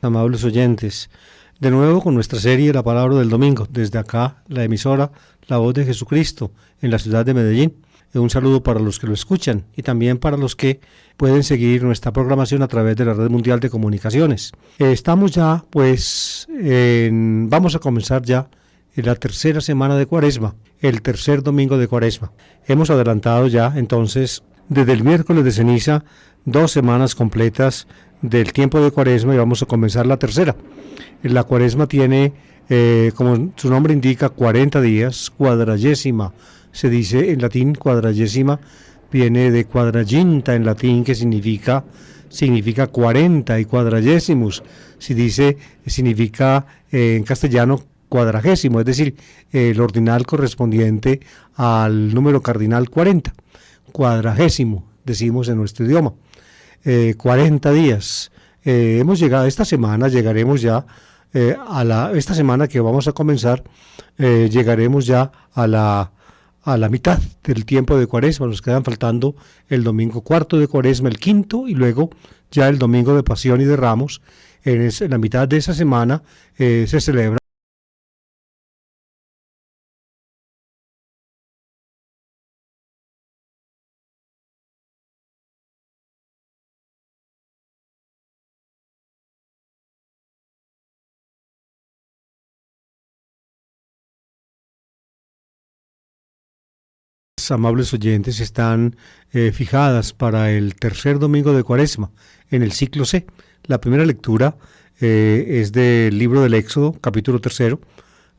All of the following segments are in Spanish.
Amables oyentes, de nuevo con nuestra serie La Palabra del Domingo, desde acá, la emisora La Voz de Jesucristo, en la ciudad de Medellín. Un saludo para los que lo escuchan y también para los que pueden seguir nuestra programación a través de la Red Mundial de Comunicaciones. Estamos ya, vamos a comenzar ya en la tercera semana de Cuaresma, el tercer domingo de Cuaresma. Hemos adelantado ya, entonces, desde el miércoles de ceniza, 2 semanas completas del tiempo de Cuaresma y vamos a comenzar la tercera. La Cuaresma tiene, como su nombre indica, 40 días, cuadragésima. Se dice en latín cuadragésima, viene de quadraginta en latín, que significa 40, y quadragésimus significa en castellano cuadragésimo, es decir, el ordinal correspondiente al número cardinal 40, cuadragésimo, decimos en nuestro idioma. 40 días. Hemos llegado esta semana, llegaremos ya esta semana que vamos a comenzar, llegaremos ya a la mitad del tiempo de Cuaresma. Nos quedan faltando el domingo cuarto de Cuaresma, el quinto, y luego ya el domingo de Pasión y de Ramos. En la mitad de esa semana se celebra amables oyentes, están fijadas para el tercer domingo de Cuaresma, en el ciclo C. La primera lectura es del libro del Éxodo, capítulo 3,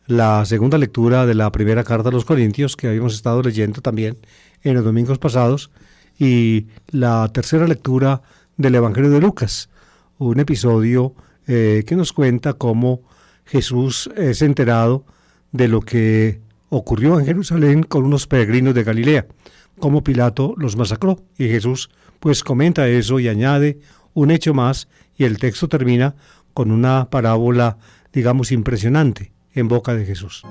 la segunda lectura de la primera carta a los Corintios, que habíamos estado leyendo también en los domingos pasados, y la tercera lectura del Evangelio de Lucas, un episodio que nos cuenta cómo Jesús es enterado de lo que ocurrió en Jerusalén con unos peregrinos de Galilea, cómo Pilato los masacró, y Jesús pues comenta eso y añade un hecho más, y el texto termina con una parábola, digamos, impresionante en boca de Jesús.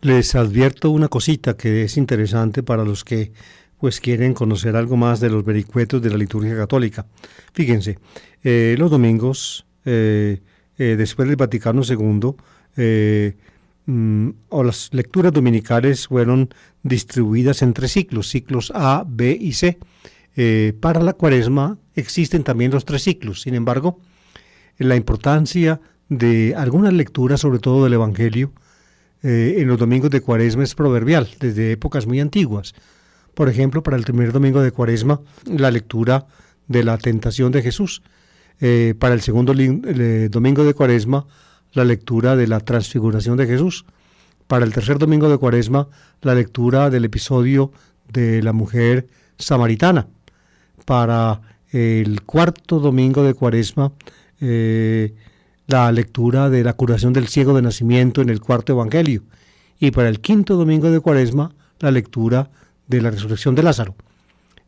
Les advierto una cosita que es interesante para los que pues quieren conocer algo más de los vericuetos de la liturgia católica. Fíjense, los domingos, después del Vaticano II, o las lecturas dominicales fueron distribuidas en 3 ciclos, ciclos A, B y C. Para la Cuaresma existen también los 3 ciclos. Sin embargo, la importancia de algunas lecturas, sobre todo del Evangelio, en los domingos de Cuaresma es proverbial, desde épocas muy antiguas. Por ejemplo, para el primer domingo de Cuaresma, la lectura de la tentación de Jesús. Para el segundo domingo de Cuaresma, la lectura de la transfiguración de Jesús. Para el tercer domingo de Cuaresma, la lectura del episodio de la mujer samaritana. Para el cuarto domingo de Cuaresma, la lectura de la curación del ciego de nacimiento en el cuarto evangelio. Y para el quinto domingo de Cuaresma, la lectura de la resurrección de Lázaro.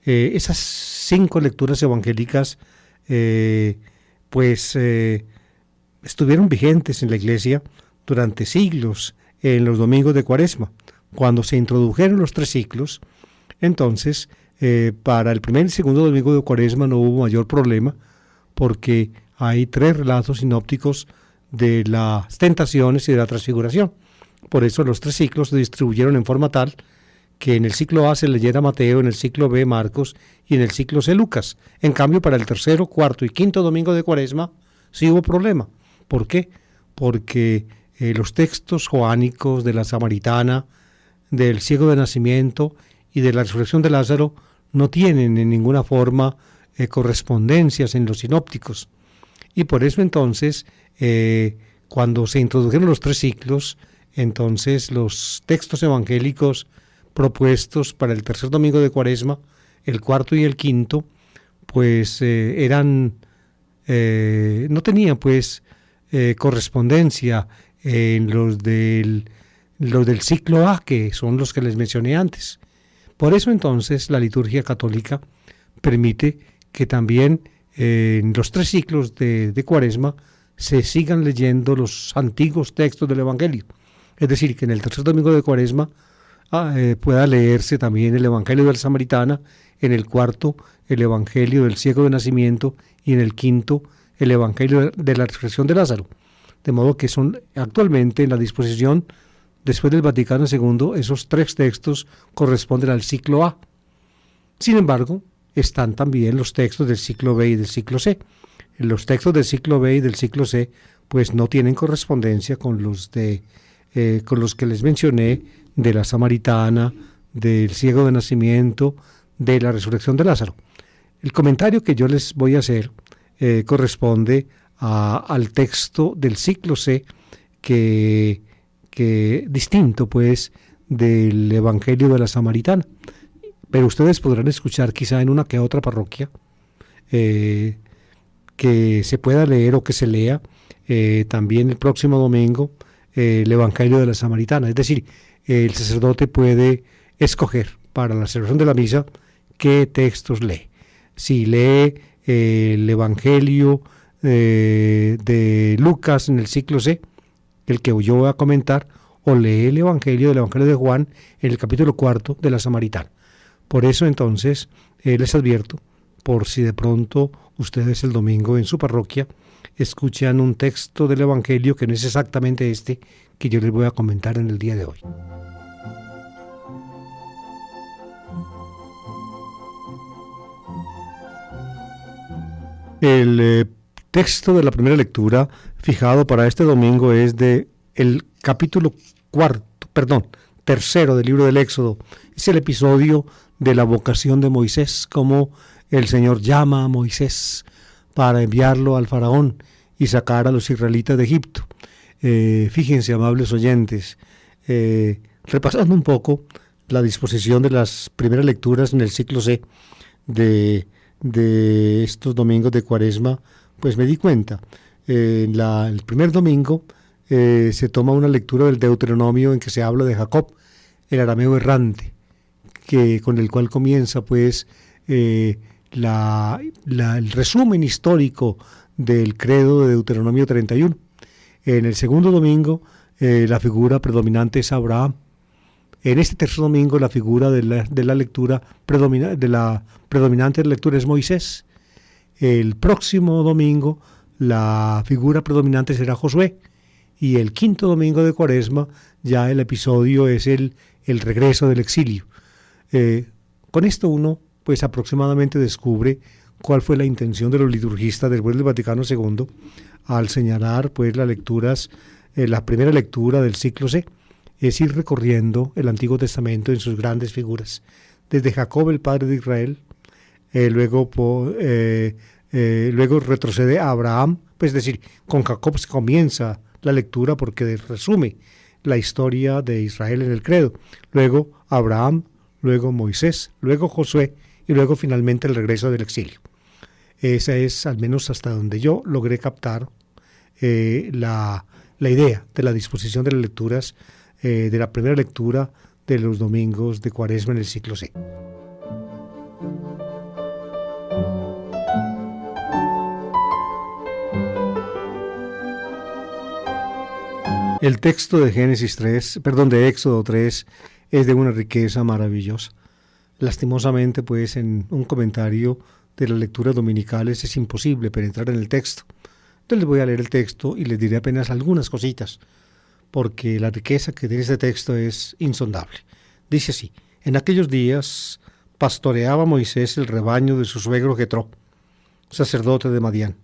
Esas 5 lecturas evangélicas estuvieron vigentes en la Iglesia durante siglos en los domingos de Cuaresma. Cuando se introdujeron los 3 ciclos, entonces para el primer y segundo domingo de Cuaresma no hubo mayor problema, porque hay 3 relatos sinópticos de las tentaciones y de la transfiguración. Por eso los 3 ciclos se distribuyeron en forma tal que en el ciclo A se leyera Mateo, en el ciclo B Marcos y en el ciclo C Lucas. En cambio, para el tercero, cuarto y quinto domingo de Cuaresma sí hubo problema. ¿Por qué? Porque los textos joánicos de la samaritana, del ciego de nacimiento y de la resurrección de Lázaro no tienen en ninguna forma correspondencias en los sinópticos. Y por eso entonces, cuando se introdujeron los 3 ciclos, entonces los textos evangélicos propuestos para el tercer domingo de Cuaresma, el cuarto y el quinto, pues no tenían pues correspondencia en los del ciclo A, que son los que les mencioné antes. Por eso entonces la liturgia católica permite que también en los 3 ciclos de Cuaresma se sigan leyendo los antiguos textos del Evangelio. Es decir, que en el tercer domingo de Cuaresma pueda leerse también el Evangelio de la Samaritana, en el cuarto el Evangelio del ciego de nacimiento y en el quinto el Evangelio de la resurrección de Lázaro. De modo que son actualmente en la disposición, después del Vaticano II, esos 3 textos corresponden al ciclo A. Sin embargo, están también los textos del ciclo B y del ciclo C. Los textos del ciclo B y del ciclo C pues no tienen correspondencia con los que les mencioné, de la Samaritana, del ciego de nacimiento, de la resurrección de Lázaro. El comentario que yo les voy a hacer corresponde al texto del ciclo C, que distinto pues del Evangelio de la Samaritana. Pero ustedes podrán escuchar quizá en una que otra parroquia que se pueda leer o que se lea también el próximo domingo el Evangelio de la Samaritana. Es decir, el sacerdote puede escoger para la celebración de la misa qué textos lee. Si lee el Evangelio de Lucas en el ciclo C, el que yo voy a comentar, o lee el Evangelio de Juan en el capítulo 4 de la Samaritana. Por eso entonces les advierto, por si de pronto ustedes el domingo en su parroquia escuchan un texto del Evangelio que no es exactamente este que yo les voy a comentar en el día de hoy. El texto de la primera lectura fijado para este domingo es de el capítulo tercero del libro del Éxodo. Es el episodio de la vocación de Moisés, como el Señor llama a Moisés para enviarlo al faraón y sacar a los israelitas de Egipto. Fíjense, amables oyentes, repasando un poco la disposición de las primeras lecturas en el ciclo C de estos domingos de Cuaresma, pues me di cuenta. El primer domingo se toma una lectura del Deuteronomio en que se habla de Jacob, el arameo errante, con el cual comienza pues el resumen histórico del credo de Deuteronomio 31. En el segundo domingo la figura predominante es Abraham. En este tercer domingo la figura de la lectura predominante de la lectura es Moisés. El próximo domingo la figura predominante será Josué. Y el quinto domingo de Cuaresma ya el episodio es el regreso del exilio. Con esto uno pues aproximadamente descubre cuál fue la intención de los liturgistas después del Vaticano II al señalar pues las lecturas, la primera lectura del ciclo C. Es ir recorriendo el Antiguo Testamento en sus grandes figuras, desde Jacob, el padre de Israel, luego retrocede a Abraham, pues es decir, con Jacob se comienza la lectura porque resume la historia de Israel en el credo, luego Abraham, luego Moisés, luego Josué y luego finalmente el regreso del exilio. Esa es, al menos hasta donde yo logré captar, la idea de la disposición de las lecturas de la primera lectura de los domingos de Cuaresma en el ciclo C. El texto de de Éxodo 3 es de una riqueza maravillosa. Lastimosamente, pues, en un comentario de las lecturas dominicales es imposible penetrar en el texto. Entonces les voy a leer el texto y les diré apenas algunas cositas, porque la riqueza que tiene este texto es insondable. Dice así: en aquellos días pastoreaba Moisés el rebaño de su suegro Jetró, sacerdote de Madián.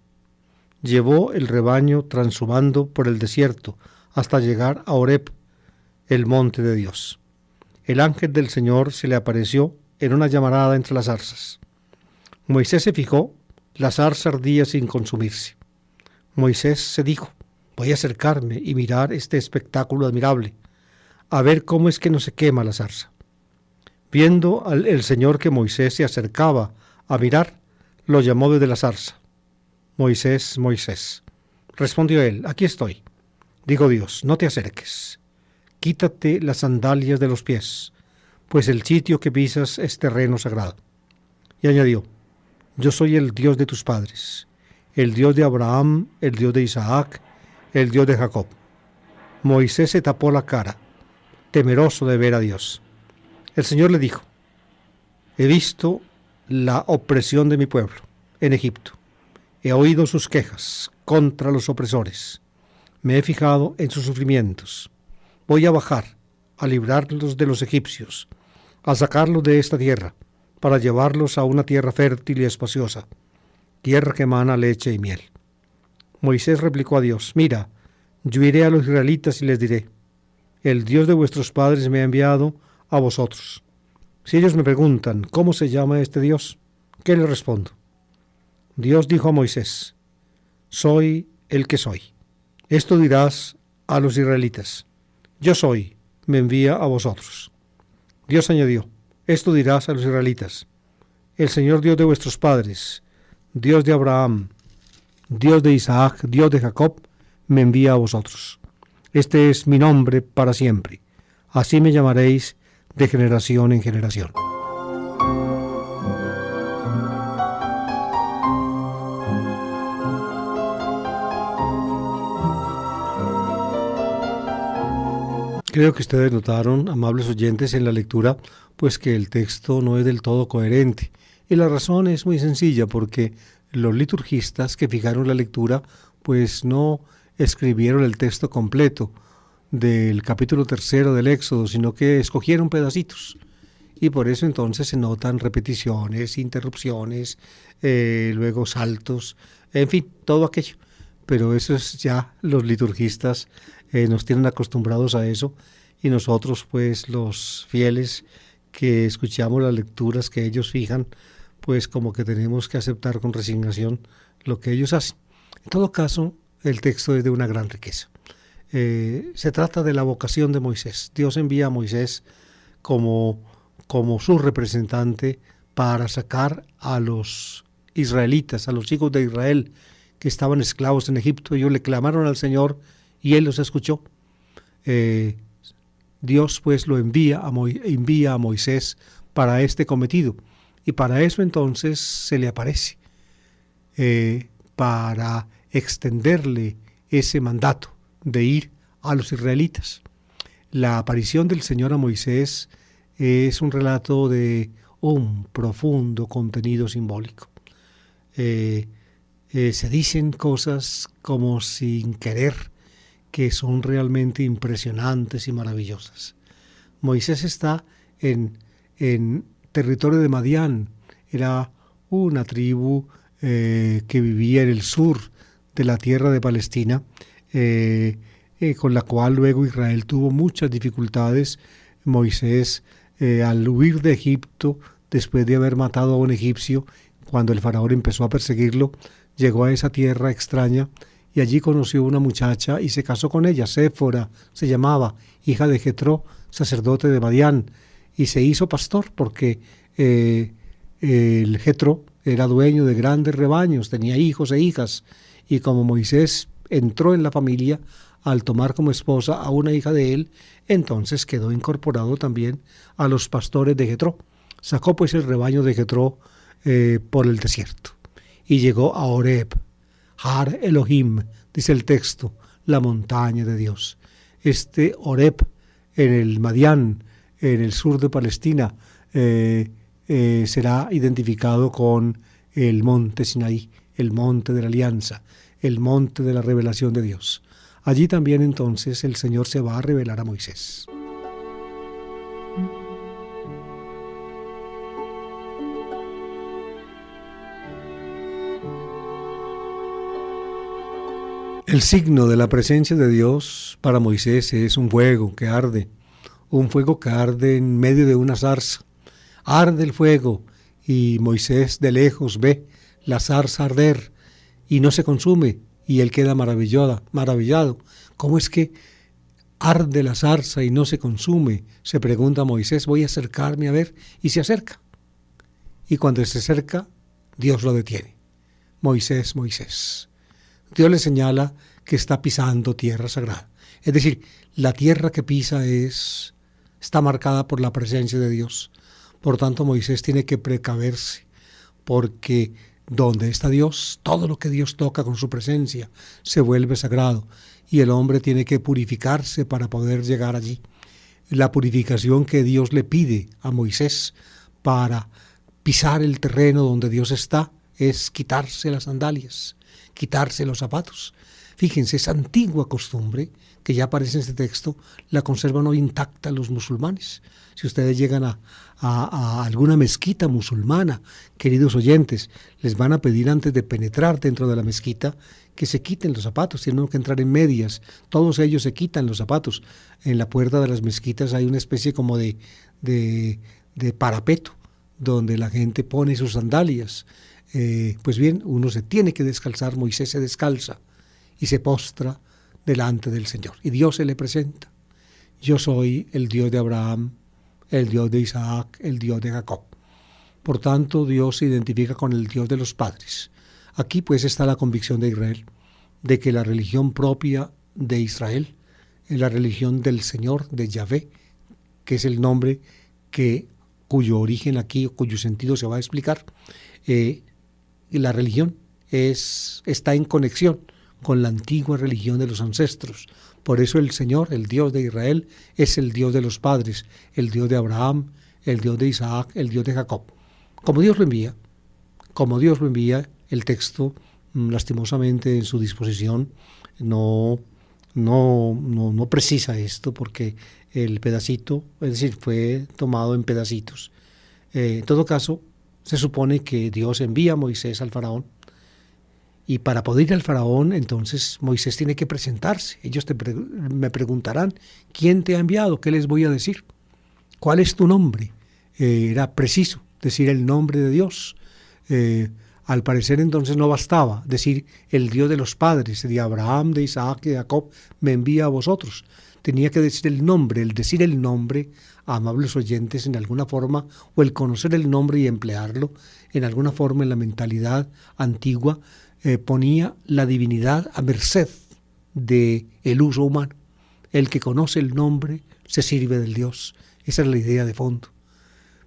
Llevó el rebaño transhumando por el desierto hasta llegar a Horeb, el monte de Dios. El ángel del Señor se le apareció en una llamarada entre las zarzas. Moisés se fijó, la zarza ardía sin consumirse. Moisés se dijo: voy a acercarme y mirar este espectáculo admirable, a ver cómo es que no se quema la zarza. Viendo el Señor que Moisés se acercaba a mirar, lo llamó desde la zarza. Moisés, Moisés. Respondió él: aquí estoy. Dijo Dios: no te acerques. Quítate las sandalias de los pies, pues el sitio que pisas es terreno sagrado. Y añadió: yo soy el Dios de tus padres, el Dios de Abraham, el Dios de Isaac, el Dios de Jacob. Moisés se tapó la cara, temeroso de ver a Dios. El Señor le dijo: he visto la opresión de mi pueblo en Egipto. He oído sus quejas contra los opresores. Me he fijado en sus sufrimientos. Voy a bajar a librarlos de los egipcios, a sacarlos de esta tierra, para llevarlos a una tierra fértil y espaciosa, tierra que emana leche y miel. Moisés replicó a Dios: mira, yo iré a los israelitas y les diré: el Dios de vuestros padres me ha enviado a vosotros. Si ellos me preguntan: ¿cómo se llama este Dios?, ¿qué les respondo? Dios dijo a Moisés: soy el que soy. Esto dirás a los israelitas: yo soy, me envía a vosotros. Dios añadió: esto dirás a los israelitas: el Señor Dios de vuestros padres, Dios de Abraham, Dios de Isaac, Dios de Jacob, me envía a vosotros. Este es mi nombre para siempre. Así me llamaréis de generación en generación. Creo que ustedes notaron, amables oyentes, en la lectura, pues que el texto no es del todo coherente. Y la razón es muy sencilla, porque los liturgistas que fijaron la lectura, pues no escribieron el texto completo del capítulo 3 del Éxodo, sino que escogieron pedacitos. Y por eso entonces se notan repeticiones, interrupciones, luego saltos, en fin, todo aquello. Pero eso es ya, los liturgistas nos tienen acostumbrados a eso, y nosotros, pues los fieles que escuchamos las lecturas que ellos fijan, pues como que tenemos que aceptar con resignación lo que ellos hacen. En todo caso, el texto es de una gran riqueza. Se trata de la vocación de Moisés. Dios envía a Moisés como su representante para sacar a los israelitas, a los hijos de Israel que estaban esclavos en Egipto. Ellos le clamaron al Señor y Él los escuchó. Dios pues lo envía a Moisés para este cometido, y para eso entonces se le aparece, para extenderle ese mandato de ir a los israelitas. La aparición del Señor a Moisés es un relato de un profundo contenido simbólico. Se dicen cosas como sin querer, que son realmente impresionantes y maravillosas. Moisés está en territorio de Madián. Era una tribu que vivía en el sur de la tierra de Palestina, con la cual luego Israel tuvo muchas dificultades. Moisés, al huir de Egipto, después de haber matado a un egipcio, cuando el faraón empezó a perseguirlo, llegó a esa tierra extraña, y allí conoció una muchacha y se casó con ella. Séfora se llamaba, hija de Jetró, sacerdote de Madián, y se hizo pastor porque el Jetró era dueño de grandes rebaños, tenía hijos e hijas, y como Moisés entró en la familia al tomar como esposa a una hija de él, entonces quedó incorporado también a los pastores de Jetró. Sacó pues el rebaño de Jetró por el desierto y llegó a Horeb. Har Elohim, dice el texto, la montaña de Dios. Este Horeb, en el Madián, en el sur de Palestina, será identificado con el monte Sinaí, el monte de la alianza, el monte de la revelación de Dios. Allí también entonces el Señor se va a revelar a Moisés. El signo de la presencia de Dios para Moisés es un fuego que arde en medio de una zarza. Arde el fuego y Moisés de lejos ve la zarza arder y no se consume, y él queda maravillado. ¿Cómo es que arde la zarza y no se consume?, se pregunta Moisés. Voy a acercarme a ver, y se acerca. Y cuando se acerca, Dios lo detiene. Moisés, Moisés. Dios le señala que está pisando tierra sagrada. Es decir, la tierra que pisa está marcada por la presencia de Dios. Por tanto, Moisés tiene que precaverse, porque donde está Dios, todo lo que Dios toca con su presencia se vuelve sagrado. y el hombre tiene que purificarse para poder llegar allí. La purificación que Dios le pide a Moisés para pisar el terreno donde Dios está es quitarse las sandalias, quitarse los zapatos. Fíjense, esa antigua costumbre que ya aparece en este texto, la conservan hoy intacta los musulmanes. Si ustedes llegan a alguna mezquita musulmana, queridos oyentes, les van a pedir antes de penetrar dentro de la mezquita que se quiten los zapatos, tienen que entrar en medias, todos ellos se quitan los zapatos. En la puerta de las mezquitas hay una especie como de parapeto, donde la gente pone sus sandalias. Pues bien, uno se tiene que descalzar, Moisés se descalza y se postra delante del Señor. Y Dios se le presenta. Yo soy el Dios de Abraham, el Dios de Isaac, el Dios de Jacob. Por tanto, Dios se identifica con el Dios de los padres. Aquí pues está la convicción de Israel, de que la religión propia de Israel es la religión del Señor, de Yahvé, que es el nombre cuyo origen aquí, cuyo sentido se va a explicar. Y la religión está en conexión con la antigua religión de los ancestros. Por eso el Señor, el Dios de Israel, es el Dios de los padres, el Dios de Abraham, el Dios de Isaac, el Dios de Jacob. Como Dios lo envía, el texto, lastimosamente en su disposición, no precisa esto, porque el pedacito, es decir, fue tomado en pedacitos. En todo caso, se supone que Dios envía a Moisés al faraón, y para poder ir al faraón, entonces Moisés tiene que presentarse. Ellos me preguntarán, ¿quién te ha enviado? ¿Qué les voy a decir? ¿Cuál es tu nombre? Era preciso decir el nombre de Dios. Al parecer entonces no bastaba decir el Dios de los padres, de Abraham, de Isaac y de Jacob, me envía a vosotros. Tenía que decir el nombre. El decir el nombre, amables oyentes, en alguna forma, o el conocer el nombre y emplearlo, en alguna forma en la mentalidad antigua, ponía la divinidad a merced del uso humano. El que conoce el nombre se sirve del Dios. Esa es la idea de fondo.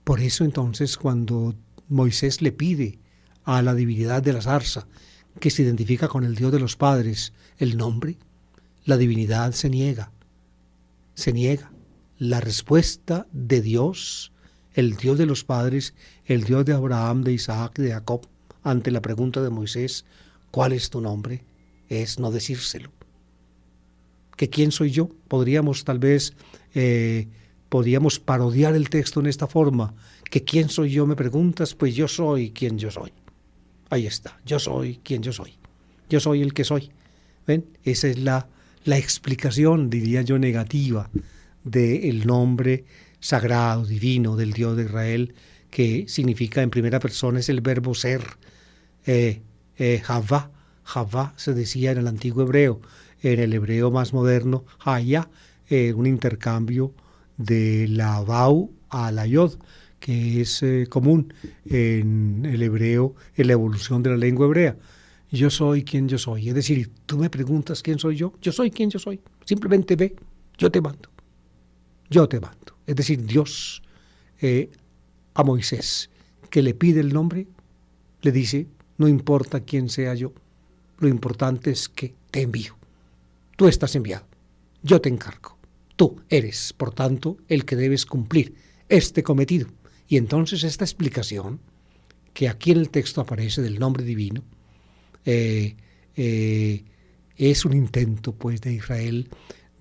Por eso entonces cuando Moisés le pide a la divinidad de la zarza, que se identifica con el Dios de los padres, el nombre, la divinidad se niega. La respuesta de Dios, el Dios de los padres, el Dios de Abraham, de Isaac y de Jacob, ante la pregunta de Moisés, ¿cuál es tu nombre?, es no decírselo. ¿Que quién soy yo? Podríamos tal vez, parodiar el texto en esta forma. ¿Que quién soy yo, me preguntas? Pues yo soy quien yo soy. Ahí está, yo soy quien yo soy. Yo soy el que soy. ¿Ven? Esa es la explicación, diría yo, negativa del nombre sagrado, divino del Dios de Israel, que significa en primera persona, es el verbo ser. Javá se decía en el antiguo hebreo. En el hebreo más moderno, haya, un intercambio de la vau a la yod, que es común en el hebreo, en la evolución de la lengua hebrea. Yo soy quien yo soy. Es decir, tú me preguntas quién soy yo soy quien yo soy. Simplemente ve, yo te mando. Es decir, Dios a Moisés, que le pide el nombre, le dice, no importa quién sea yo, lo importante es que te envío. Tú estás enviado, yo te encargo. Tú eres, por tanto, el que debes cumplir este cometido. Y entonces esta explicación, que aquí en el texto aparece del nombre divino, es un intento pues de Israel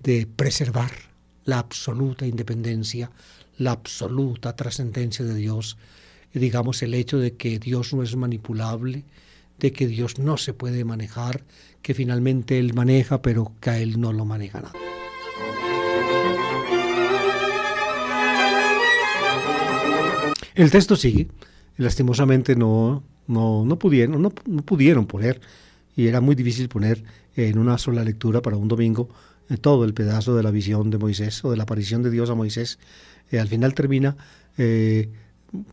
de preservar la absoluta independencia, la absoluta trascendencia de Dios, digamos el hecho de que Dios no es manipulable, de que Dios no se puede manejar, que finalmente Él maneja, pero que a Él no lo maneja nada. El texto sigue, lastimosamente no pudieron poner, y era muy difícil poner en una sola lectura para un domingo todo el pedazo de la visión de Moisés o de la aparición de Dios a Moisés. Al final termina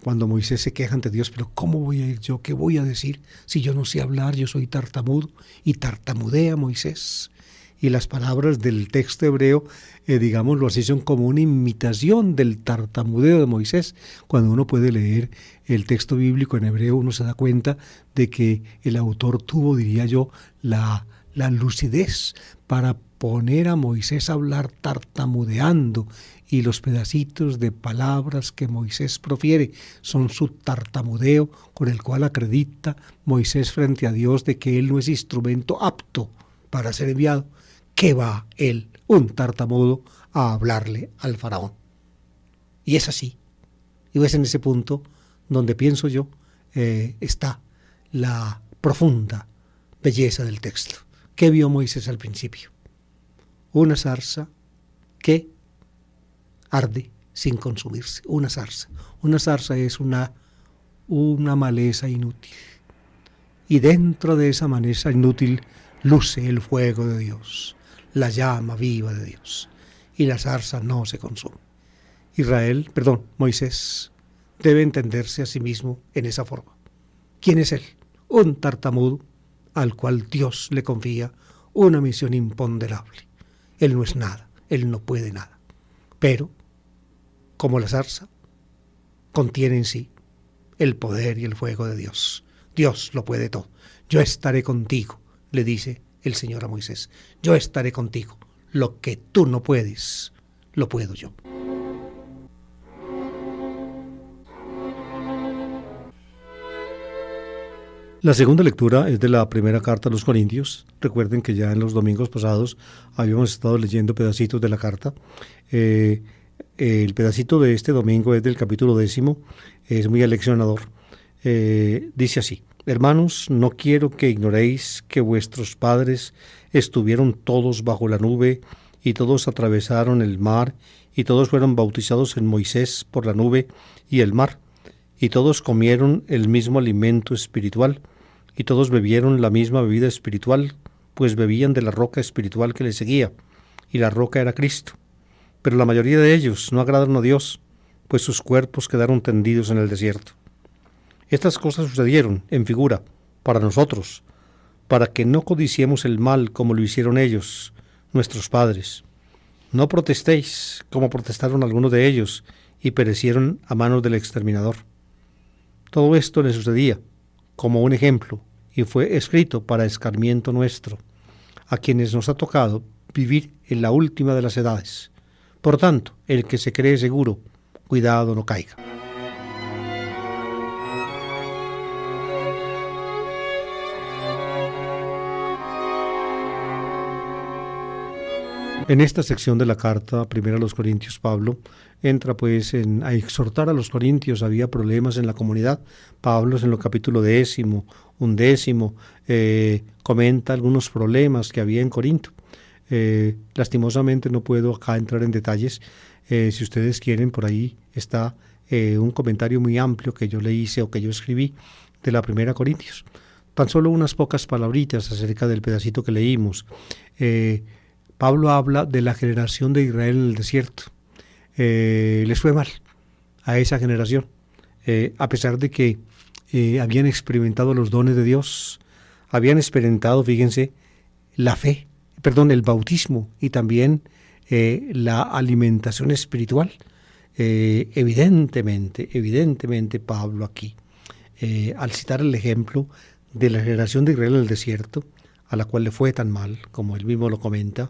cuando Moisés se queja ante Dios, pero ¿cómo voy a ir yo? ¿Qué voy a decir si yo no sé hablar? Yo soy tartamudo. Y tartamudea Moisés. Y las palabras del texto hebreo, digámoslo así, son como una imitación del tartamudeo de Moisés. Cuando uno puede leer el texto bíblico en hebreo, uno se da cuenta de que el autor tuvo, diría yo, la la lucidez para poner a Moisés a hablar tartamudeando, y los pedacitos de palabras que Moisés profiere son su tartamudeo con el cual acredita Moisés frente a Dios de que él no es instrumento apto para ser enviado. ¿Qué va él, un tartamudo, a hablarle al faraón? Y es así. Y es en ese punto donde pienso yo está la profunda belleza del texto. ¿Qué vio Moisés al principio? Una zarza que arde sin consumirse. Una zarza. Una zarza es una maleza inútil. Y dentro de esa maleza inútil luce el fuego de Dios, la llama viva de Dios. Y la zarza no se consume. Moisés debe entenderse a sí mismo en esa forma. ¿Quién es él? Un tartamudo al cual Dios le confía una misión imponderable. Él no es nada, él no puede nada. Pero, como la zarza, contiene en sí el poder y el fuego de Dios. Dios lo puede todo. Yo estaré contigo, le dice el Señor a Moisés. Yo estaré contigo. Lo que tú no puedes, lo puedo yo. La segunda lectura es de la primera carta a los Corintios. Recuerden que ya en los domingos pasados habíamos estado leyendo pedacitos de la carta. El pedacito de este domingo es del capítulo 10, es muy aleccionador. Dice así: hermanos, no quiero que ignoréis que vuestros padres estuvieron todos bajo la nube, y todos atravesaron el mar, y todos fueron bautizados en Moisés por la nube y el mar, y todos comieron el mismo alimento espiritual, y todos bebieron la misma bebida espiritual, pues bebían de la roca espiritual que les seguía, y la roca era Cristo. Pero la mayoría de ellos no agradaron a Dios, pues sus cuerpos quedaron tendidos en el desierto. Estas cosas sucedieron, en figura, para nosotros, para que no codiciemos el mal como lo hicieron ellos, nuestros padres. No protestéis, como protestaron algunos de ellos, y perecieron a manos del exterminador. Todo esto le sucedía como un ejemplo, y fue escrito para escarmiento nuestro, a quienes nos ha tocado vivir en la última de las edades. Por tanto, el que se cree seguro, cuidado no caiga. En esta sección de la carta primera a los Corintios, Pablo entra pues a exhortar a los corintios. Había problemas en la comunidad. Pablo en el capítulo 10, 11, comenta algunos problemas que había en Corinto. Lastimosamente no puedo acá entrar en detalles. Si ustedes quieren, por ahí está un comentario muy amplio que yo le hice o que yo escribí de la primera Corintios. Tan solo unas pocas palabritas acerca del pedacito que leímos. Pablo habla de la generación de Israel en el desierto. Les fue mal a esa generación, a pesar de que habían experimentado los dones de Dios, habían experimentado, fíjense, el bautismo y también la alimentación espiritual. Evidentemente Pablo aquí, al citar el ejemplo de la generación de Israel en el desierto, a la cual le fue tan mal, como él mismo lo comenta,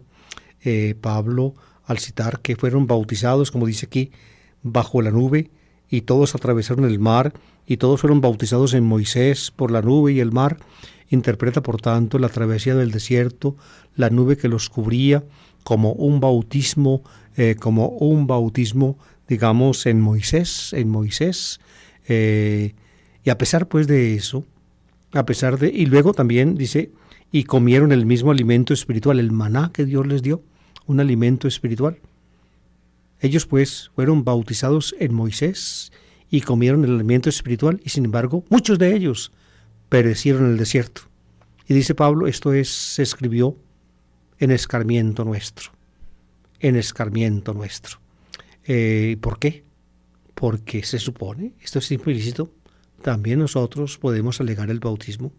Pablo, al citar que fueron bautizados, como dice aquí, bajo la nube, y todos atravesaron el mar, y todos fueron bautizados en Moisés por la nube y el mar, interpreta por tanto la travesía del desierto, la nube que los cubría, como un bautismo, digamos, en Moisés, y a pesar pues de eso, y luego también dice, y comieron el mismo alimento espiritual, el maná que Dios les dio, un alimento espiritual. Ellos pues fueron bautizados en Moisés y comieron el alimento espiritual, y sin embargo muchos de ellos perecieron en el desierto. Y dice Pablo, se escribió en escarmiento nuestro. ¿Por qué? Porque se supone, esto es implícito, también nosotros podemos alegar el bautismo.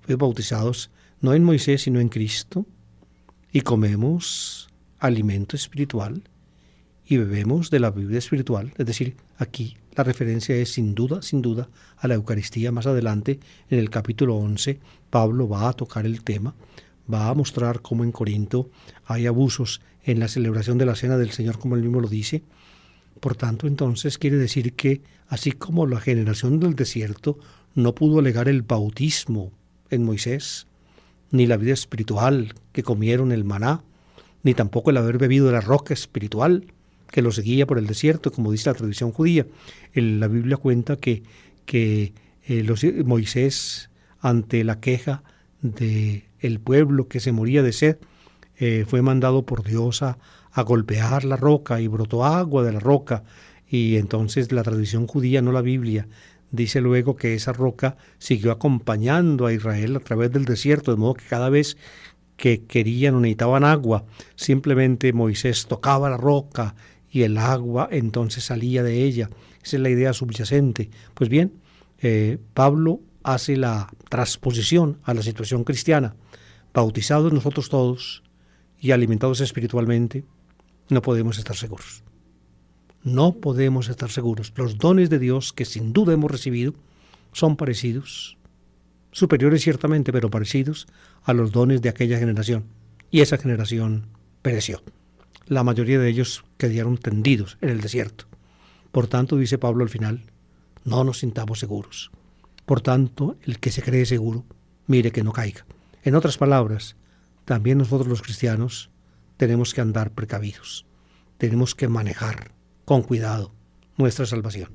Fuimos bautizados no en Moisés, sino en Cristo, y comemos alimento espiritual y bebemos de la bebida espiritual. Es decir, aquí la referencia es sin duda a la Eucaristía. Más adelante, en el capítulo 11, Pablo va a tocar el tema, va a mostrar cómo en Corinto hay abusos en la celebración de la Cena del Señor, como él mismo lo dice. Por tanto, entonces quiere decir que, así como la generación del desierto no pudo alegar el bautismo en Moisés, ni la vida espiritual que comieron el maná, ni tampoco el haber bebido de la roca espiritual que los seguía por el desierto, como dice la tradición judía. La Biblia cuenta que Moisés, ante la queja del pueblo que se moría de sed, fue mandado por Dios a golpear la roca y brotó agua de la roca. Y entonces la tradición judía, no la Biblia, dice luego que esa roca siguió acompañando a Israel a través del desierto, de modo que cada vez que querían o necesitaban agua, simplemente Moisés tocaba la roca y el agua entonces salía de ella. Esa es la idea subyacente. Pues bien, Pablo hace la transposición a la situación cristiana. Bautizados nosotros todos y alimentados espiritualmente, no podemos estar seguros. No podemos estar seguros. Los dones de Dios que sin duda hemos recibido son parecidos, superiores ciertamente, pero parecidos a los dones de aquella generación. Y esa generación pereció. La mayoría de ellos quedaron tendidos en el desierto. Por tanto, dice Pablo al final, no nos sintamos seguros. Por tanto, el que se cree seguro, mire que no caiga. En otras palabras, también nosotros los cristianos tenemos que andar precavidos. Tenemos que manejar con cuidado nuestra salvación.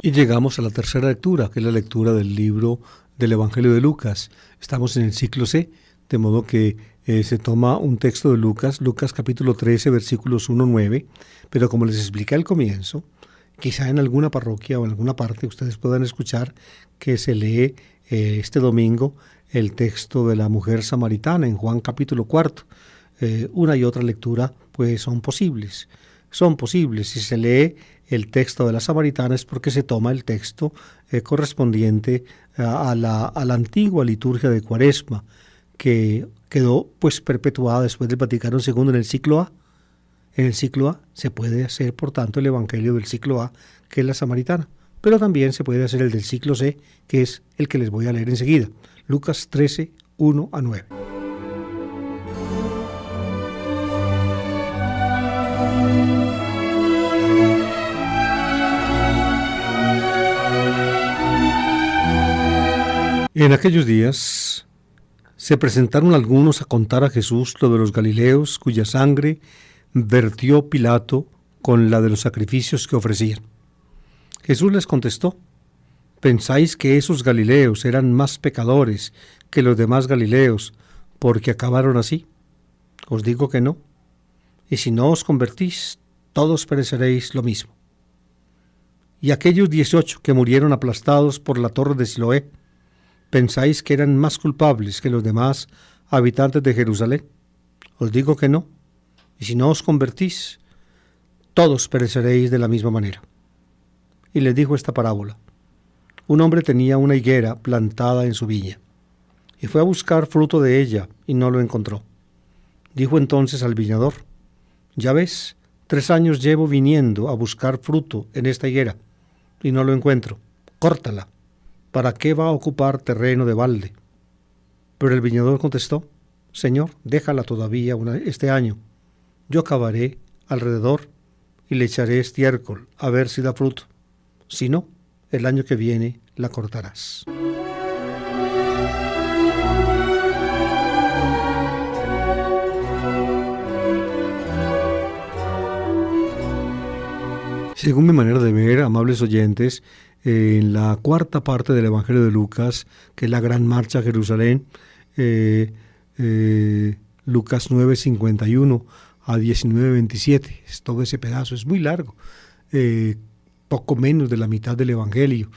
Y llegamos a la tercera lectura, que es la lectura del libro del Evangelio de Lucas. Estamos en el ciclo C, de modo que se toma un texto de Lucas capítulo 13, versículos 1-9, pero como les expliqué al comienzo, quizá en alguna parroquia o en alguna parte ustedes puedan escuchar que se lee este domingo el texto de la mujer samaritana en Juan capítulo 4. Una y otra lectura pues son posibles. Si se lee el texto de la samaritana es porque se toma el texto correspondiente a la antigua liturgia de Cuaresma, que quedó pues perpetuada después del Vaticano II en el ciclo A. En el ciclo A se puede hacer, por tanto, el Evangelio del ciclo A, que es la samaritana, pero también se puede hacer el del ciclo C, que es el que les voy a leer enseguida, Lucas 13, 1-9. En aquellos días se presentaron algunos a contar a Jesús lo de los galileos cuya sangre vertió Pilato con la de los sacrificios que ofrecían. Jesús les contestó: ¿pensáis que esos galileos eran más pecadores que los demás galileos porque acabaron así? Os digo que no. Y si no os convertís, todos pereceréis lo mismo. Y aquellos 18 que murieron aplastados por la torre de Siloé, ¿pensáis que eran más culpables que los demás habitantes de Jerusalén? Os digo que no. Y si no os convertís, todos pereceréis de la misma manera. Y les dijo esta parábola. Un hombre tenía una higuera plantada en su viña, y fue a buscar fruto de ella, y no lo encontró. Dijo entonces al viñador: ya ves, 3 años llevo viniendo a buscar fruto en esta higuera, y no lo encuentro. Córtala. ¿Para qué va a ocupar terreno de balde? Pero el viñador contestó: Señor, déjala todavía este año. Yo cavaré alrededor y le echaré estiércol a ver si da fruto. Si no, el año que viene la cortarás. Según mi manera de ver, amables oyentes, en la cuarta parte del Evangelio de Lucas, que es la gran marcha a Jerusalén, Lucas 9:51 a 19:27, todo ese pedazo es muy largo, poco menos de la mitad del Evangelio.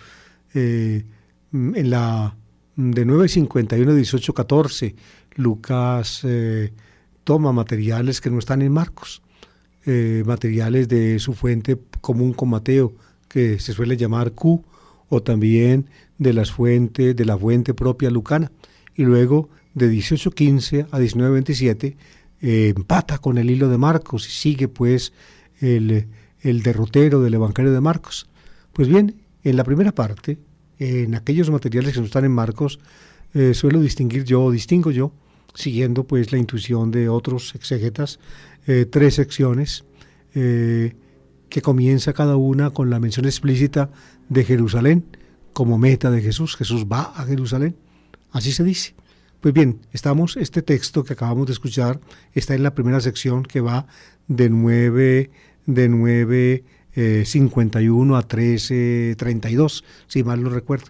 En la de 9:51 a 18:14, Lucas toma materiales que no están en Marcos, materiales de su fuente común con Mateo, que se suele llamar Q, o también de la fuente propia lucana. Y luego de 18:15 a 19:27 empata con el hilo de Marcos y sigue pues el derrotero del Evangelio de Marcos. Pues bien, en la primera parte, en aquellos materiales que no están en Marcos, distingo yo, siguiendo pues la intuición de otros exegetas, 3 secciones que comienza cada una con la mención explícita de Jerusalén como meta de Jesús. Jesús va a Jerusalén, así se dice. Pues bien, este texto que acabamos de escuchar está en la primera sección que va de 9:51 a 13:32, si mal no recuerdo.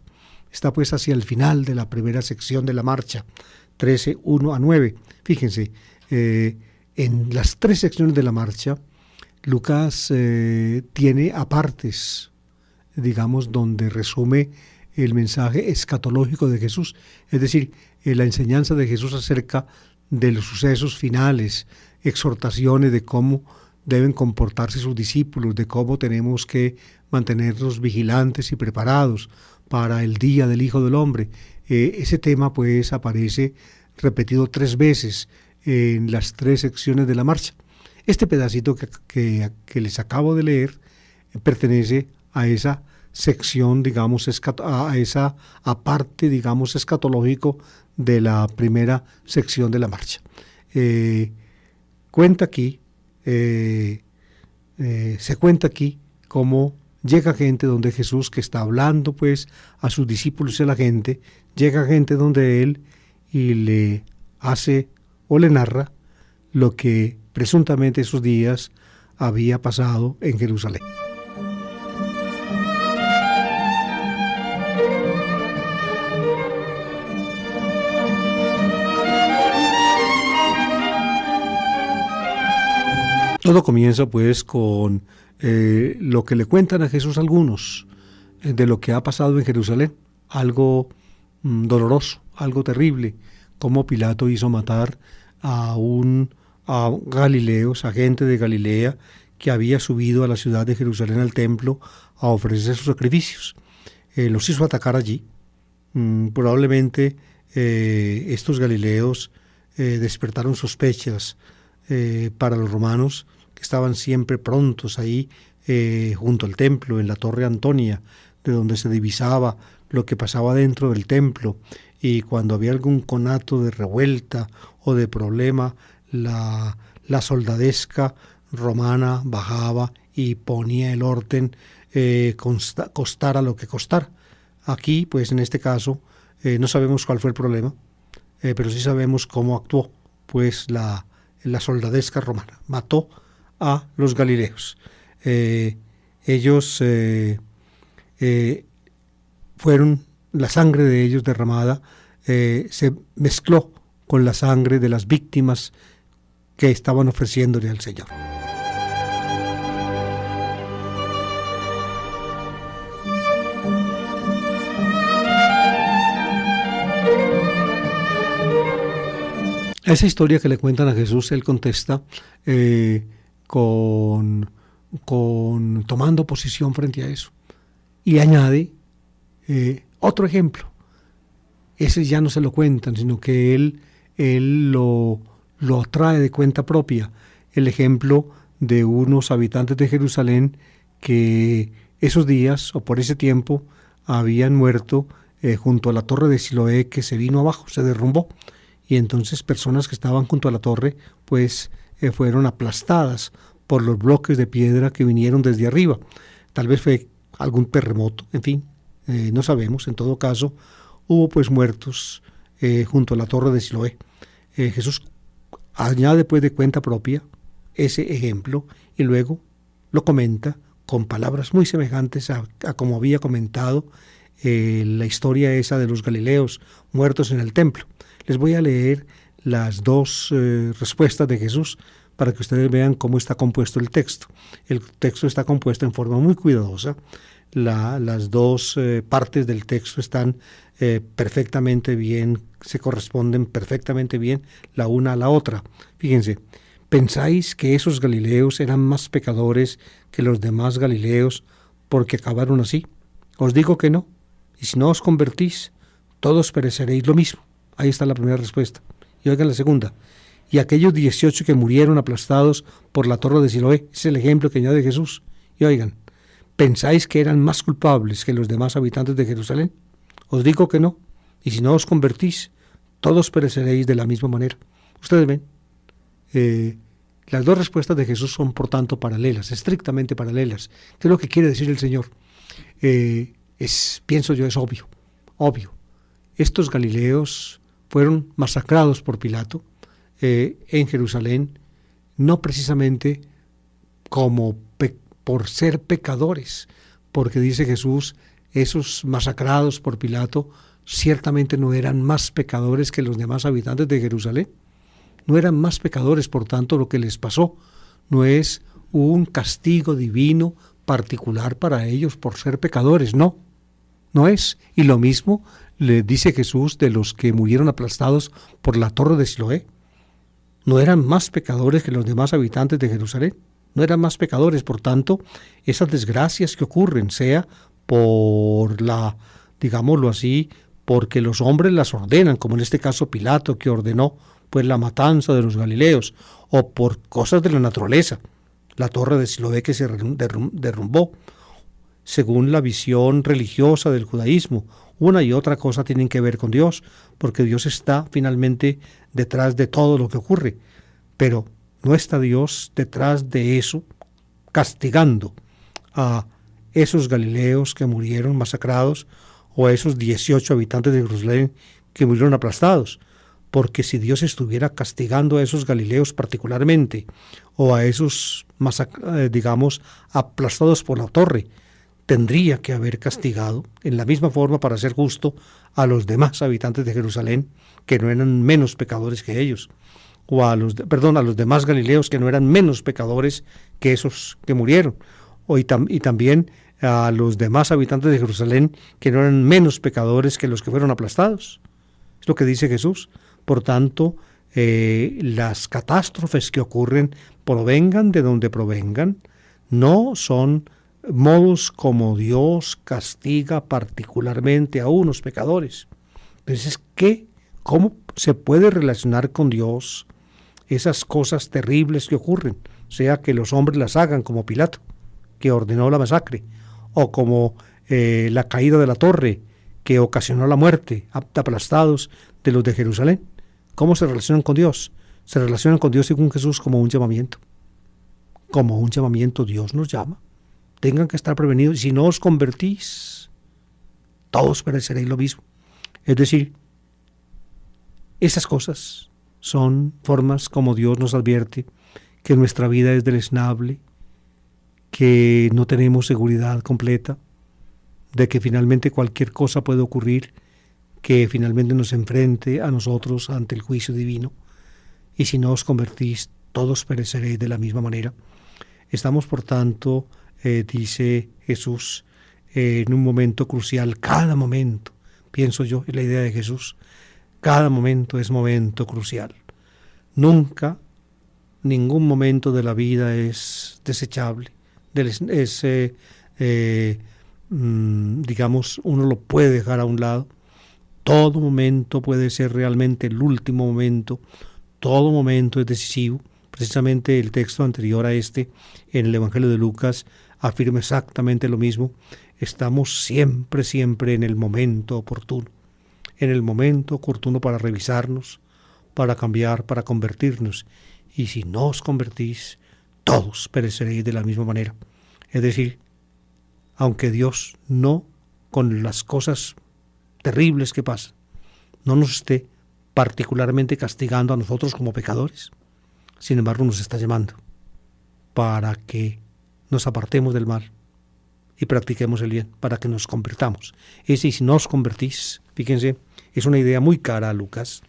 Está pues hacia el final de la primera sección de la marcha, 13:1 a 9. Fíjense, en las 3 secciones de la marcha, Lucas tiene apartes, digamos, donde resume el mensaje escatológico de Jesús, es decir, la enseñanza de Jesús acerca de los sucesos finales, exhortaciones de cómo deben comportarse sus discípulos, de cómo tenemos que mantenernos vigilantes y preparados para el día del Hijo del Hombre. Ese tema pues aparece repetido 3 veces en las 3 secciones de la marcha. Este pedacito que les acabo de leer pertenece a esa sección, digamos, a esa aparte, digamos, escatológico de la primera sección de la marcha. Se cuenta aquí cómo llega gente donde Jesús, que está hablando pues a sus discípulos y a la gente, llega gente donde él y le hace o le narra lo que presuntamente esos días había pasado en Jerusalén. Todo comienza pues con lo que le cuentan a Jesús algunos de lo que ha pasado en Jerusalén, algo doloroso, algo terrible, como Pilato hizo matar a galileos, a gente de Galilea que había subido a la ciudad de Jerusalén al templo a ofrecer sus sacrificios. Los hizo atacar allí. Probablemente estos galileos despertaron sospechas para los romanos, que estaban siempre prontos ahí junto al templo, en la Torre Antonia, de donde se divisaba lo que pasaba dentro del templo, y cuando había algún conato de revuelta o de problema, la soldadesca romana bajaba y ponía el orden, costara lo que costara. Aquí, pues en este caso, no sabemos cuál fue el problema, pero sí sabemos cómo actuó pues la soldadesca romana. Mató a los galileos. Ellos fueron, la sangre de ellos derramada se mezcló con la sangre de las víctimas que estaban ofreciéndole al Señor. Esa historia que le cuentan a Jesús, él contesta tomando posición frente a eso. Y añade otro ejemplo. Ese ya no se lo cuentan, sino que él lo trae de cuenta propia. El ejemplo de unos habitantes de Jerusalén que esos días o por ese tiempo habían muerto junto a la torre de Siloé, que se vino abajo, se derrumbó. Y entonces personas que estaban junto a la torre pues fueron aplastadas por los bloques de piedra que vinieron desde arriba. Tal vez fue algún terremoto, en fin, no sabemos. En todo caso, hubo pues muertos junto a la torre de Siloé. Jesús añade pues de cuenta propia ese ejemplo y luego lo comenta con palabras muy semejantes a como había comentado la historia esa de los galileos muertos en el templo. Les voy a leer las 2 respuestas de Jesús para que ustedes vean cómo está compuesto el texto. El texto está compuesto en forma muy cuidadosa. Las 2 partes del texto están perfectamente bien, se corresponden perfectamente bien la una a la otra. Fíjense, ¿pensáis que esos galileos eran más pecadores que los demás galileos porque acabaron así? Os digo que no. Y si no os convertís, todos pereceréis lo mismo. Ahí está la primera respuesta. Y oigan la segunda. Y aquellos 18 que murieron aplastados por la torre de Siloé, es el ejemplo que añade Jesús. Y oigan, ¿pensáis que eran más culpables que los demás habitantes de Jerusalén? Os digo que no. Y si no os convertís, todos pereceréis de la misma manera. Ustedes ven, las dos respuestas de Jesús son por tanto paralelas, estrictamente paralelas. ¿Qué es lo que quiere decir el Señor? Pienso yo, es obvio. Estos galileos fueron masacrados por Pilato en Jerusalén, no precisamente como por ser pecadores, porque dice Jesús, esos masacrados por Pilato ciertamente no eran más pecadores que los demás habitantes de Jerusalén. No eran más pecadores, por tanto, lo que les pasó no es un castigo divino particular para ellos por ser pecadores, no es. Y lo mismo le dice Jesús de los que murieron aplastados por la torre de Siloé. No eran más pecadores que los demás habitantes de Jerusalén, no eran más pecadores, por tanto, esas desgracias que ocurren, sea por digámoslo así, porque los hombres las ordenan, como en este caso Pilato, que ordenó pues la matanza de los galileos, o por cosas de la naturaleza, la torre de Siloé que se derrumbó, según la visión religiosa del judaísmo. Una y otra cosa tienen que ver con Dios, porque Dios está finalmente detrás de todo lo que ocurre, pero no está Dios detrás de eso, castigando a esos galileos que murieron masacrados, o a esos 18 habitantes de Jerusalén que murieron aplastados, porque si Dios estuviera castigando a esos galileos particularmente, o a esos, aplastados por la torre, tendría que haber castigado en la misma forma, para ser justo, a los demás habitantes de Jerusalén, que no eran menos pecadores que ellos, o a los demás galileos que no eran menos pecadores que esos que murieron, y también a los demás habitantes de Jerusalén que no eran menos pecadores que los que fueron aplastados. Es lo que dice Jesús. Por tanto, las catástrofes que ocurren, provengan de donde provengan, no son modos como Dios castiga particularmente a unos pecadores. Entonces, ¿cómo se puede relacionar con Dios esas cosas terribles que ocurren? Sea que los hombres las hagan, como Pilato, que ordenó la masacre, o como la caída de la torre, que ocasionó la muerte, aplastados de los de Jerusalén. ¿Cómo se relacionan con Dios? Se relacionan con Dios según Jesús como un llamamiento. Como un llamamiento Dios nos llama. Tengan que estar prevenidos, y si no os convertís, todos pereceréis lo mismo. Es decir, esas cosas son formas como Dios nos advierte que nuestra vida es deleznable, que no tenemos seguridad completa, de que finalmente cualquier cosa puede ocurrir que finalmente nos enfrente a nosotros ante el juicio divino, y si no os convertís, todos pereceréis de la misma manera. Estamos, por tanto, dice Jesús, en un momento crucial. Cada momento, pienso yo, es la idea de Jesús, cada momento es momento crucial. Nunca, ningún momento de la vida es desechable, uno lo puede dejar a un lado. Todo momento puede ser realmente el último momento, todo momento es decisivo. Precisamente el texto anterior a este, en el Evangelio de Lucas, afirma exactamente lo mismo. Estamos siempre en el momento oportuno, para revisarnos, para cambiar, para convertirnos. Y si no os convertís, todos pereceréis de la misma manera. Es decir, aunque Dios no, con las cosas terribles que pasan, no nos esté particularmente castigando a nosotros como pecadores, sin embargo nos está llamando para que nos apartemos del mal y practiquemos el bien, para que nos convirtamos. Y si no os convertís, fíjense, es una idea muy cara a Lucas,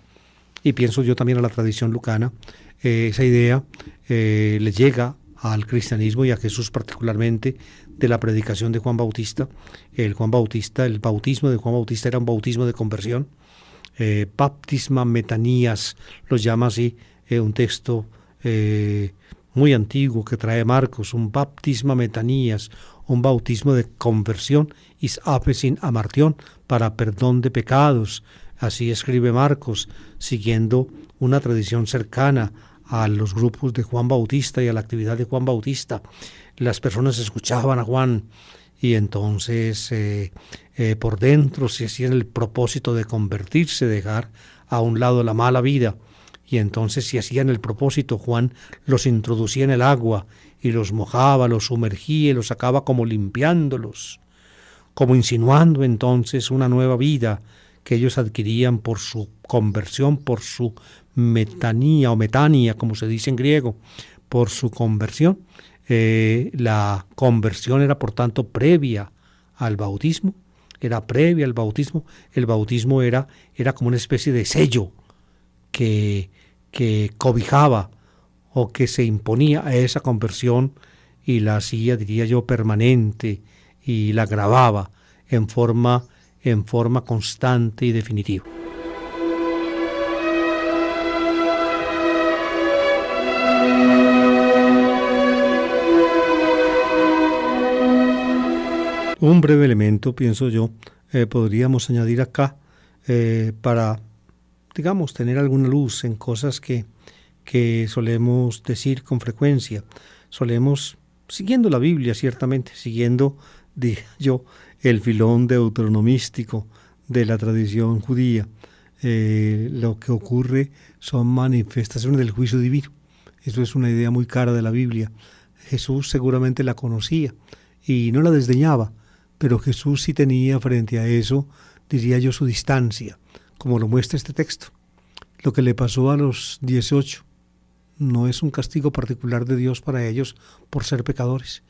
y pienso yo también a la tradición lucana. Esa idea le llega al cristianismo y a Jesús particularmente de la predicación de Juan Bautista. El bautismo de Juan Bautista era un bautismo de conversión. Baptisma metanías, los llama así, un texto muy antiguo que trae Marcos, un baptisma metanías, un bautismo de conversión, is aphesin amartión, para perdón de pecados. Así escribe Marcos, siguiendo una tradición cercana a los grupos de Juan Bautista y a la actividad de Juan Bautista. las personas escuchaban a Juan y entonces por dentro se hacían el propósito de convertirse, dejar a un lado la mala vida. Y entonces si hacían el propósito, Juan los introducía en el agua y los mojaba, los sumergía y los sacaba como limpiándolos, como insinuando entonces una nueva vida que ellos adquirían por su conversión, por su metanía o metania, como se dice en griego, por su conversión. La conversión era por tanto previa al bautismo, era previa al bautismo. El bautismo era como una especie de sello que cobijaba o que se imponía a esa conversión y la hacía, diría yo, permanente y la grababa en forma constante y definitiva. Un breve elemento, pienso yo, podríamos añadir acá para, digamos, tener alguna luz en cosas que solemos decir con frecuencia. Solemos, siguiendo la Biblia, ciertamente, siguiendo, diría yo, el filón deuteronomístico de la tradición judía. Lo que ocurre son manifestaciones del juicio divino. Eso es una idea muy cara de la Biblia. Jesús seguramente la conocía y no la desdeñaba, pero Jesús sí tenía frente a eso, diría yo, su distancia, como lo muestra este texto. Lo que le pasó a los 18 no es un castigo particular de Dios para ellos por ser pecadores.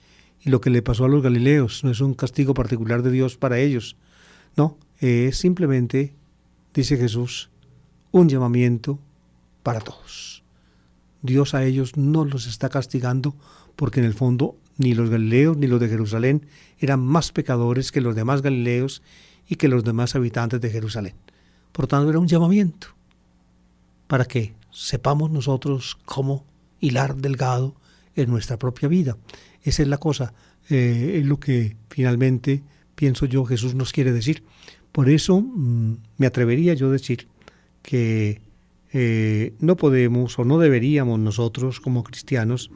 Y lo que le pasó a los galileos no es un castigo particular de Dios para ellos. No, es simplemente, dice Jesús, un llamamiento para todos. Dios a ellos no los está castigando porque en el fondo ni los galileos ni los de Jerusalén eran más pecadores que los demás galileos y que los demás habitantes de Jerusalén. Por tanto, era un llamamiento para que sepamos nosotros cómo hilar delgado en nuestra propia vida. Esa es la cosa, es lo que finalmente, pienso yo, Jesús nos quiere decir. Por eso me atrevería yo a decir que no podemos o no deberíamos nosotros como cristianos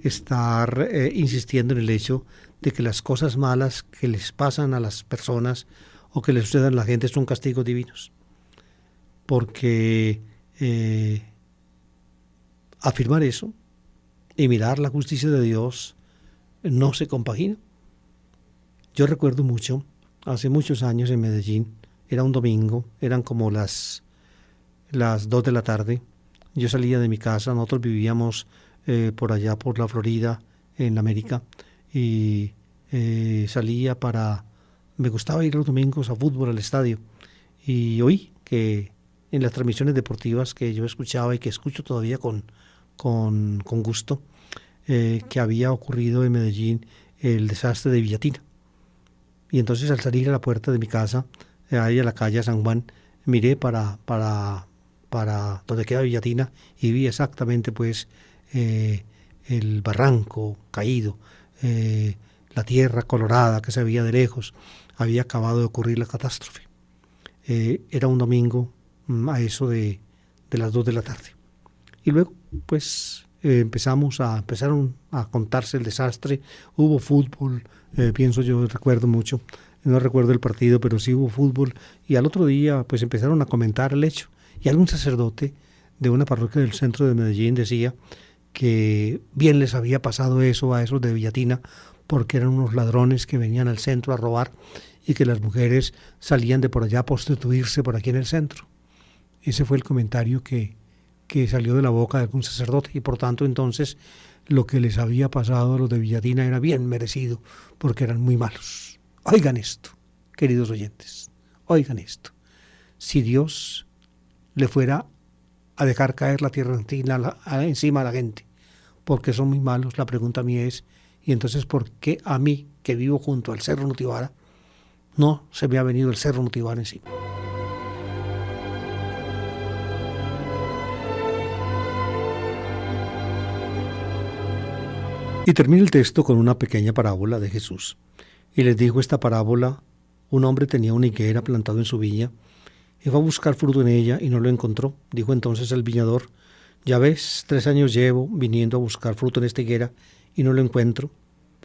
estar insistiendo en el hecho de que las cosas malas que les pasan a las personas o que les sucedan a la gente son castigos divinos. Porque afirmar eso y mirar la justicia de Dios no se compagina. Yo recuerdo mucho, hace muchos años en Medellín, era un domingo, eran como las 2 de la tarde, yo salía de mi casa, nosotros vivíamos por allá por la Florida, en América, y salía me gustaba ir los domingos a fútbol al estadio, y oí que en las transmisiones deportivas que yo escuchaba y que escucho todavía con gusto, que había ocurrido en Medellín el desastre de Villatina. Y entonces al salir a la puerta de mi casa, ahí a la calle San Juan, miré para donde queda Villatina y vi exactamente pues el barranco caído, la tierra colorada que se veía de lejos. Había acabado de ocurrir la catástrofe. Era un domingo a eso de las 2 de la tarde. Y luego pues empezaron a contarse el desastre. Hubo fútbol, pienso yo, recuerdo mucho, no recuerdo el partido, pero sí hubo fútbol, y al otro día pues empezaron a comentar el hecho, y algún sacerdote de una parroquia del centro de Medellín decía que bien les había pasado eso a esos de Villatina, porque eran unos ladrones que venían al centro a robar y que las mujeres salían de por allá a prostituirse por aquí en el centro. Ese fue el comentario que salió de la boca de algún sacerdote, y por tanto entonces lo que les había pasado a los de Villatina era bien merecido, porque eran muy malos. Oigan esto, queridos oyentes, oigan esto. Si Dios le fuera a dejar caer la tierra encima a la gente, porque son muy malos, la pregunta mía es, ¿y entonces por qué a mí, que vivo junto al Cerro Notibara, no se me ha venido el Cerro Notibara encima? Y termina el texto con una pequeña parábola de Jesús. Y les dijo esta parábola: un hombre tenía una higuera plantada en su viña, y fue a buscar fruto en ella y no lo encontró. Dijo entonces el viñador: ya ves, 3 años llevo viniendo a buscar fruto en esta higuera y no lo encuentro.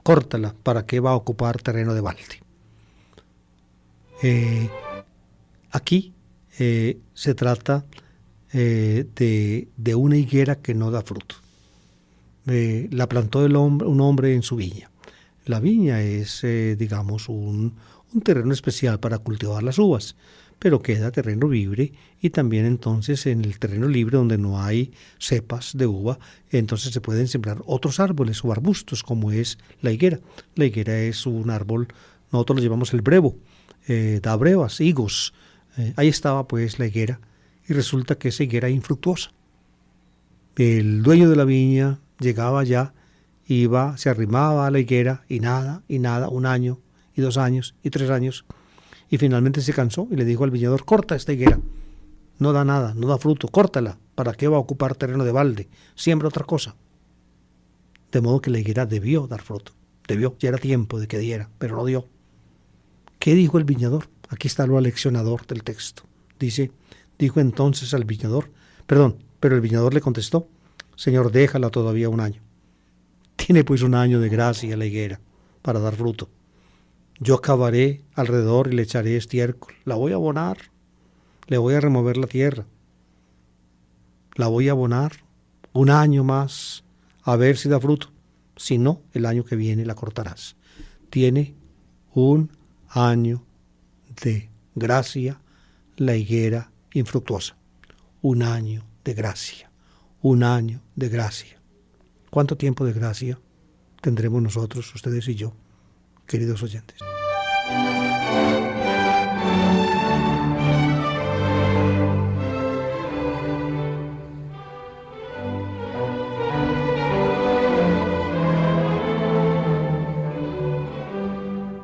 córtala, ¿para qué va a ocupar terreno de balde? Aquí se trata de una higuera que no da fruto. La plantó un hombre en su viña. La viña es, digamos, un terreno especial para cultivar las uvas, pero queda terreno libre, y también entonces en el terreno libre donde no hay cepas de uva, entonces se pueden sembrar otros árboles o arbustos como es la higuera. La higuera es un árbol, nosotros lo llamamos el brevo, da brevas, higos. Ahí estaba pues la higuera, y resulta que esa higuera era infructuosa. El dueño de la viña llegaba allá, iba, se arrimaba a la higuera y nada, 1 año, y 2 años, y 3 años, y finalmente se cansó y le dijo al viñador: corta esta higuera, no da nada, no da fruto, córtala, ¿para qué va a ocupar terreno de balde? Siembra otra cosa. De modo que la higuera debió dar fruto, ya era tiempo de que diera, pero no dio. ¿Qué dijo el viñador? Aquí está lo aleccionador del texto. Dijo entonces al viñador, pero el viñador le contestó: Señor, déjala todavía 1 año. Tiene pues 1 año de gracia la higuera para dar fruto. Yo cavaré alrededor y le echaré estiércol. La voy a abonar, le voy a remover la tierra. La voy a abonar 1 año más, a ver si da fruto. Si no, el año que viene la cortarás. Tiene 1 año de gracia la higuera infructuosa. 1 año de gracia. 1 año de gracia. ¿Cuánto tiempo de gracia tendremos nosotros, ustedes y yo, queridos oyentes?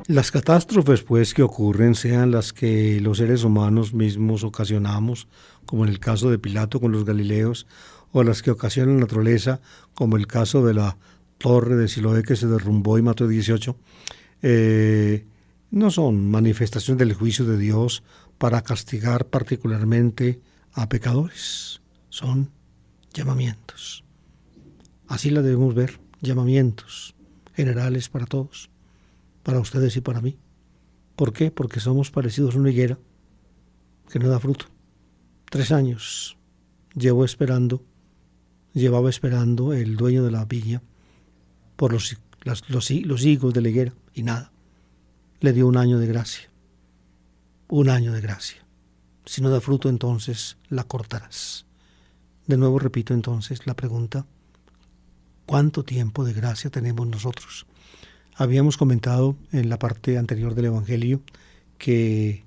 Las catástrofes, pues, que ocurren, sean las que los seres humanos mismos ocasionamos, como en el caso de Pilato con los galileos, o las que ocasiona la naturaleza, como el caso de la torre de Siloé que se derrumbó y mató a 18, no son manifestaciones del juicio de Dios para castigar particularmente a pecadores, son llamamientos. Así la debemos ver, llamamientos generales para todos, para ustedes y para mí. ¿Por qué? Porque somos parecidos a una higuera que no da fruto. 3 años llevaba esperando el dueño de la viña por los higos de la higuera, y nada. Le dio 1 año de gracia. 1 año de gracia. Si no da fruto, entonces la cortarás. De nuevo repito entonces la pregunta: ¿cuánto tiempo de gracia tenemos nosotros? Habíamos comentado en la parte anterior del Evangelio que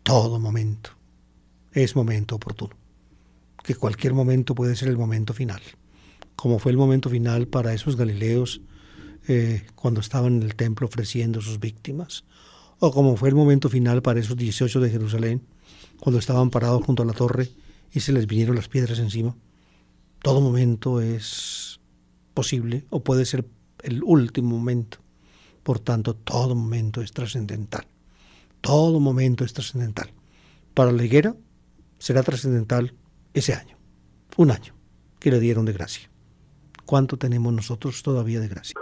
todo momento es momento oportuno, que cualquier momento puede ser el momento final, como fue el momento final para esos galileos cuando estaban en el templo ofreciendo sus víctimas, o como fue el momento final para esos 18 de Jerusalén cuando estaban parados junto a la torre y se les vinieron las piedras encima. Todo momento es posible o puede ser el último momento. Por tanto, todo momento es trascendental. Todo momento es trascendental. Para la higuera será trascendental ese año, 1 año que le dieron de gracia. ¿Cuánto tenemos nosotros todavía de gracia?